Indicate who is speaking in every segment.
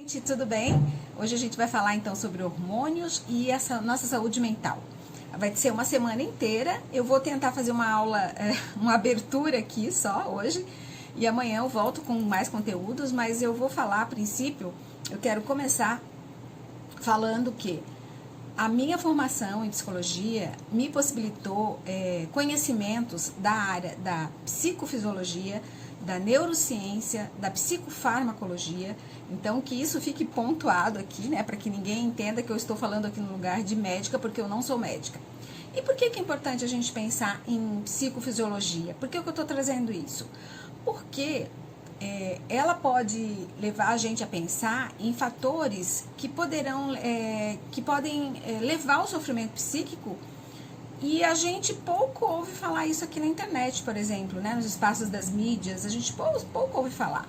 Speaker 1: Gente, tudo bem? Hoje a gente vai falar então sobre hormônios e essa nossa saúde mental. Vai ser uma semana inteira. Eu vou tentar fazer uma aula, uma abertura aqui só hoje, e amanhã eu volto com mais conteúdos, mas eu vou falar a princípio, eu quero começar falando que a minha formação em psicologia me possibilitou conhecimentos da área da psicofisiologia, da neurociência, da psicofarmacologia. Então, que isso fique pontuado aqui, né, para que ninguém entenda que eu estou falando aqui no lugar de médica, porque eu não sou médica. E por que é importante a gente pensar em psicofisiologia? Por que eu estou trazendo isso? Porque ela pode levar a gente a pensar em fatores que podem levar ao sofrimento psíquico, e a gente pouco ouve falar isso aqui na internet, por exemplo, né, nos espaços das mídias, a gente pouco ouve falar,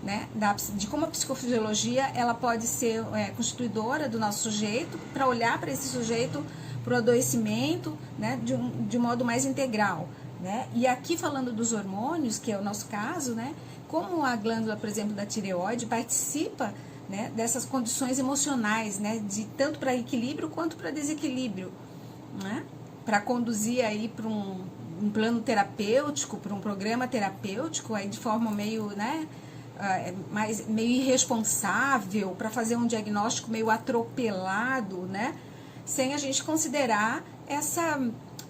Speaker 1: né, de como a psicofisiologia ela pode ser constituidora do nosso sujeito, para olhar para esse sujeito, para o adoecimento, né, de um modo mais integral. Né? E aqui falando dos hormônios, que é o nosso caso, né, como a glândula, por exemplo, da tireoide participa, né, dessas condições emocionais, né, de tanto para equilíbrio quanto para desequilíbrio, né, para conduzir aí para um plano terapêutico, para um programa terapêutico, aí de forma meio, né, meio irresponsável, para fazer um diagnóstico meio atropelado, né, sem a gente considerar essa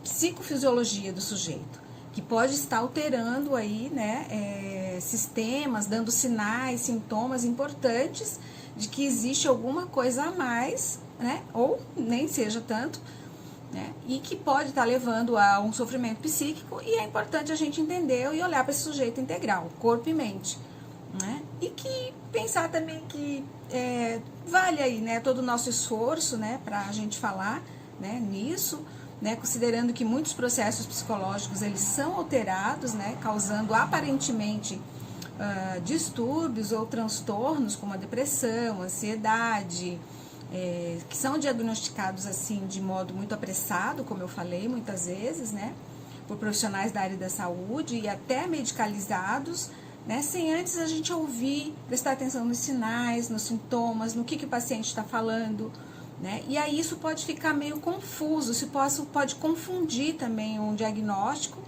Speaker 1: psicofisiologia do sujeito, que pode estar alterando aí, né, sistemas, dando sinais, sintomas importantes de que existe alguma coisa a mais, né, ou nem seja tanto, né, e que pode estar levando a um sofrimento psíquico, e é importante a gente entender e olhar para esse sujeito integral, corpo e mente, né, e que pensar também que vale aí, né, todo o nosso esforço, né, para a gente falar, né, nisso, né, considerando que muitos processos psicológicos eles são alterados, né, causando aparentemente distúrbios ou transtornos como a depressão, a ansiedade, que são diagnosticados assim de modo muito apressado, como eu falei muitas vezes, né, por profissionais da área da saúde e até medicalizados, né, sem antes a gente ouvir, prestar atenção nos sinais, nos sintomas, no que o paciente está falando. Né? E aí isso pode ficar meio confuso, isso pode confundir também um diagnóstico,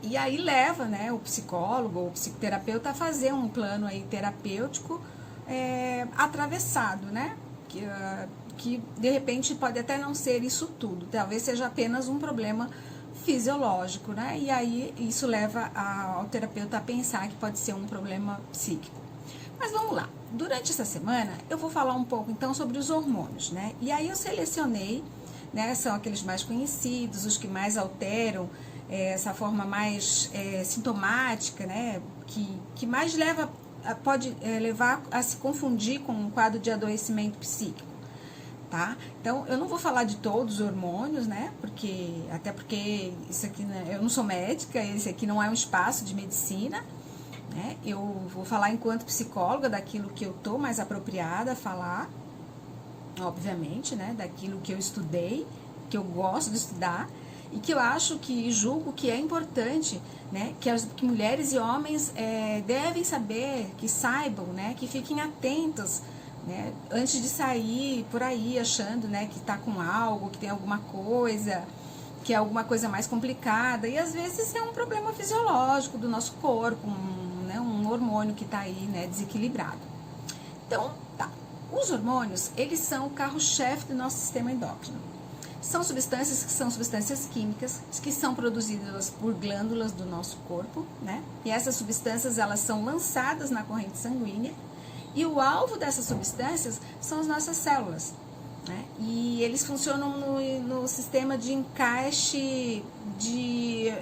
Speaker 1: e aí leva, né, o psicólogo ou o psicoterapeuta a fazer um plano aí terapêutico atravessado, né? Que de repente pode até não ser isso tudo, talvez seja apenas um problema fisiológico, né? E aí isso leva ao terapeuta a pensar que pode ser um problema psíquico. Mas vamos lá, durante essa semana eu vou falar um pouco então sobre os hormônios, né? E aí eu selecionei, né, são aqueles mais conhecidos, os que mais alteram essa forma mais sintomática, né? Que mais pode levar a se confundir com um quadro de adoecimento psíquico, tá? Então eu não vou falar de todos os hormônios, né? Até porque isso aqui, né, eu não sou médica, esse aqui não é um espaço de medicina. Eu vou falar enquanto psicóloga daquilo que eu estou mais apropriada a falar, obviamente, né, daquilo que eu estudei, que eu gosto de estudar e que eu acho que julgo que é importante, né, que mulheres e homens devem saber, que saibam, né, que fiquem atentos, né, antes de sair por aí achando, né, que está com algo, que tem alguma coisa, que é alguma coisa mais complicada, e às vezes é um problema fisiológico do nosso corpo, um hormônio que está aí, né, desequilibrado. Então, tá. Os hormônios, eles são o carro-chefe do nosso sistema endócrino. São substâncias químicas que são produzidas por glândulas do nosso corpo, né? E essas substâncias, elas são lançadas na corrente sanguínea, e o alvo dessas substâncias são as nossas células, né? E eles funcionam no sistema de encaixe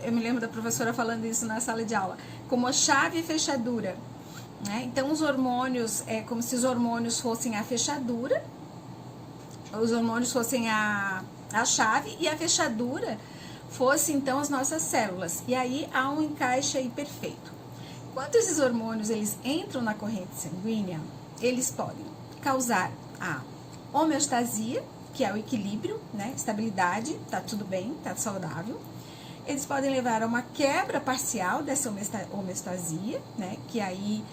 Speaker 1: eu me lembro da professora falando isso na sala de aula, como a chave e fechadura, né? Então os hormônios, é como se os hormônios fossem a fechadura, os hormônios fossem a chave, e a fechadura fosse então as nossas células, e aí há um encaixe aí perfeito. Quando esses hormônios eles entram na corrente sanguínea, eles podem causar a homeostasia, que é o equilíbrio, né, estabilidade, tá tudo bem, tá saudável. Eles podem levar a uma quebra parcial dessa homeostasia, né, que aí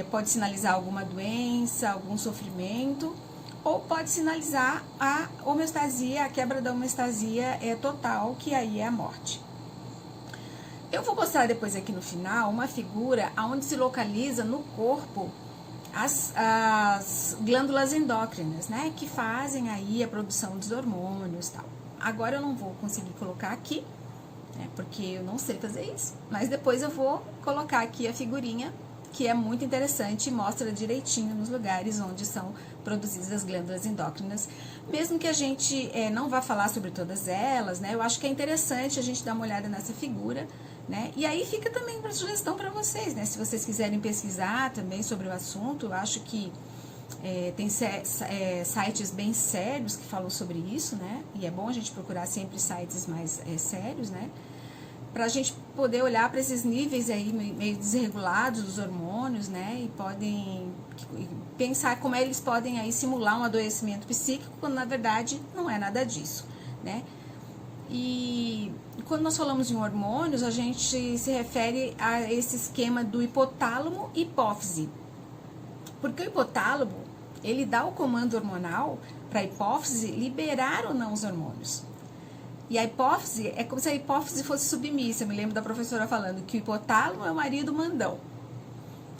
Speaker 1: pode sinalizar alguma doença, algum sofrimento, ou pode sinalizar a homeostasia, a quebra da homeostasia total, que aí é a morte. Eu vou mostrar depois aqui no final uma figura onde se localiza no corpo as glândulas endócrinas, né, que fazem aí a produção dos hormônios e tal. Agora eu não vou conseguir colocar aqui, né, porque eu não sei fazer isso, mas depois eu vou colocar aqui a figurinha, que é muito interessante e mostra direitinho nos lugares onde são produzidas as glândulas endócrinas. Mesmo que a gente não vá falar sobre todas elas, né, eu acho que é interessante a gente dar uma olhada nessa figura, né, e aí fica também para sugestão para vocês, né, se vocês quiserem pesquisar também sobre o assunto. Eu acho que tem sites bem sérios que falam sobre isso, né, e é bom a gente procurar sempre sites mais sérios, né, para a gente poder olhar para esses níveis aí meio desregulados dos hormônios, né, e podem pensar como eles podem aí simular um adoecimento psíquico, quando na verdade não é nada disso, né. E quando nós falamos em hormônios, a gente se refere a esse esquema do hipotálamo e hipófise, porque o hipotálamo, ele dá o comando hormonal para a hipófise liberar ou não os hormônios. E a hipófise é como se a hipófise fosse submissa. Eu me lembro da professora falando que o hipotálamo é o marido mandão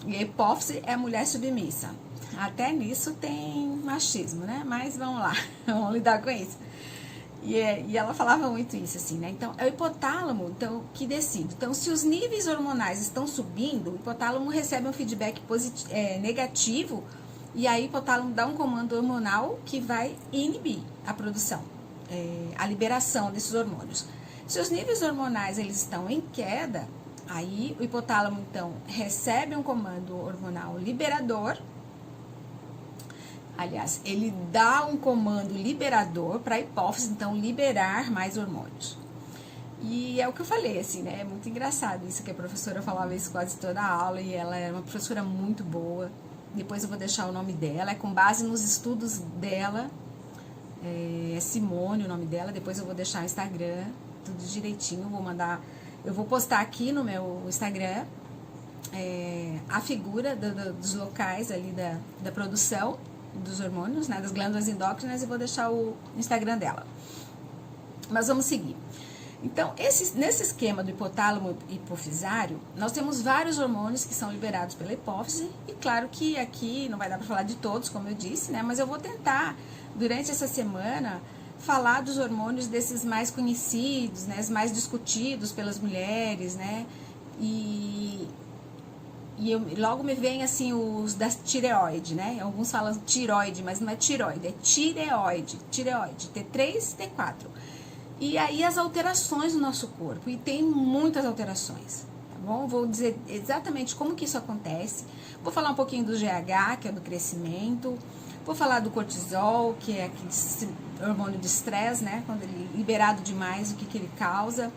Speaker 1: e a hipófise é a mulher submissa. Até nisso tem machismo, né? Mas vamos lá, vamos lidar com isso. E ela falava muito isso, assim, né? Então, é o hipotálamo então, que decide. Então, se os níveis hormonais estão subindo, o hipotálamo recebe um feedback negativo, e aí o hipotálamo dá um comando hormonal que vai inibir a produção, a liberação desses hormônios. Se os níveis hormonais eles estão em queda, aí o hipotálamo, então, recebe um comando hormonal liberador. Aliás, ele dá um comando liberador para a hipófise, então, liberar mais hormônios. E é o que eu falei, assim, né? É muito engraçado isso, que a professora falava isso quase toda a aula, e ela era uma professora muito boa. Depois eu vou deixar o nome dela, é com base nos estudos dela, é Simone o nome dela. Depois eu vou deixar o Instagram, tudo direitinho, eu vou postar aqui no meu Instagram a figura dos locais ali da produção dos hormônios, né, das glândulas endócrinas, e vou deixar o Instagram dela. Mas vamos seguir. Então, nesse esquema do hipotálamo hipofisário, nós temos vários hormônios que são liberados pela hipófise, e claro que aqui não vai dar para falar de todos, como eu disse, né, mas eu vou tentar, durante essa semana, falar dos hormônios desses mais conhecidos, né, os mais discutidos pelas mulheres, né, e logo me vem assim os da tireoide, né? Alguns falam tiroide, mas não é tiroide, é tireoide, T3, T4. E aí as alterações no nosso corpo, e tem muitas alterações, tá bom? Vou dizer exatamente como que isso acontece. Vou falar um pouquinho do GH, que é do crescimento. Vou falar do cortisol, que é aquele hormônio de estresse, né? Quando ele é liberado demais, o que ele causa.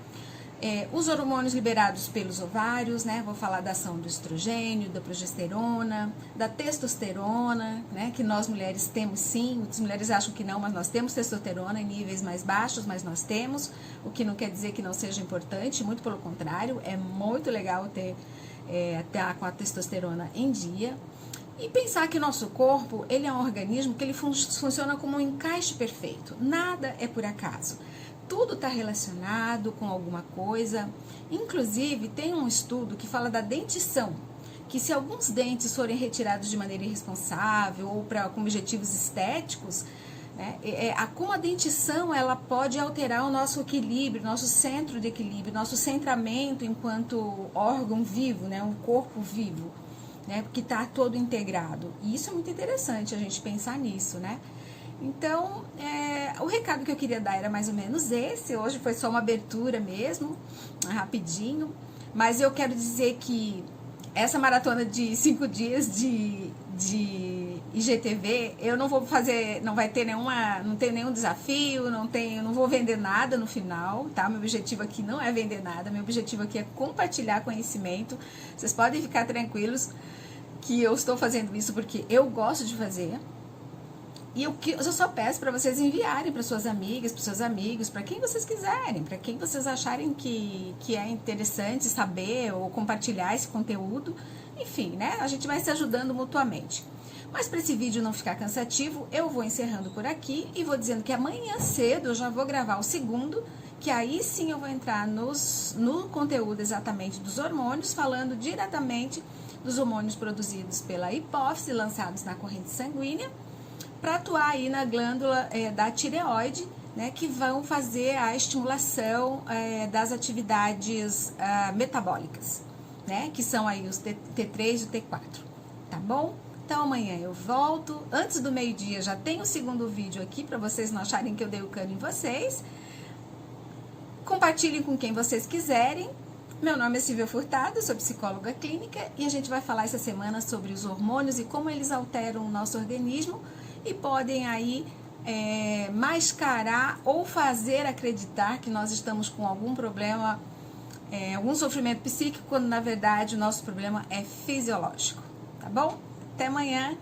Speaker 1: Os hormônios liberados pelos ovários, né? Vou falar da ação do estrogênio, da progesterona, da testosterona, né? Que nós mulheres temos sim. Muitas mulheres acham que não, mas nós temos testosterona em níveis mais baixos, mas nós temos, o que não quer dizer que não seja importante, muito pelo contrário, é muito legal ter com a testosterona em dia. E pensar que nosso corpo, ele é um organismo que ele funciona como um encaixe perfeito, nada é por acaso. Tudo está relacionado com alguma coisa. Inclusive, tem um estudo que fala da dentição, que se alguns dentes forem retirados de maneira irresponsável ou com objetivos estéticos, né, como a dentição ela pode alterar o nosso equilíbrio, nosso centro de equilíbrio, nosso centramento enquanto órgão vivo, né, um corpo vivo, né, porque está todo integrado. E isso é muito interessante a gente pensar nisso, né? Então, o recado que eu queria dar era mais ou menos esse. Hoje foi só uma abertura mesmo, rapidinho. Mas eu quero dizer que essa maratona de 5 dias de IGTV, eu não vou fazer, não tem nenhum desafio, não vou vender nada no final, tá? Meu objetivo aqui não é vender nada, meu objetivo aqui é compartilhar conhecimento. Vocês podem ficar tranquilos que eu estou fazendo isso porque eu gosto de fazer. E eu só peço para vocês enviarem para suas amigas, para seus amigos, para quem vocês quiserem, para quem vocês acharem que é interessante saber ou compartilhar esse conteúdo, Enfim, né? A gente vai se ajudando mutuamente. Mas para esse vídeo não ficar cansativo, eu vou encerrando por aqui e vou dizendo que amanhã cedo eu já vou gravar o segundo, que aí sim eu vou entrar no conteúdo exatamente dos hormônios, falando diretamente dos hormônios produzidos pela hipófise, lançados na corrente sanguínea, para atuar aí na glândula da tireoide, né, que vão fazer a estimulação das atividades metabólicas, né, que são aí os T3 e o T4, tá bom? Então amanhã eu volto, antes do meio-dia já tem o segundo vídeo aqui, para vocês não acharem que eu dei o cano em vocês. Compartilhem com quem vocês quiserem. Meu nome é Silvia Furtado, sou psicóloga clínica e a gente vai falar essa semana sobre os hormônios e como eles alteram o nosso organismo e podem aí mascarar ou fazer acreditar que nós estamos com algum problema, algum sofrimento psíquico, quando na verdade o nosso problema é fisiológico, tá bom? Até amanhã!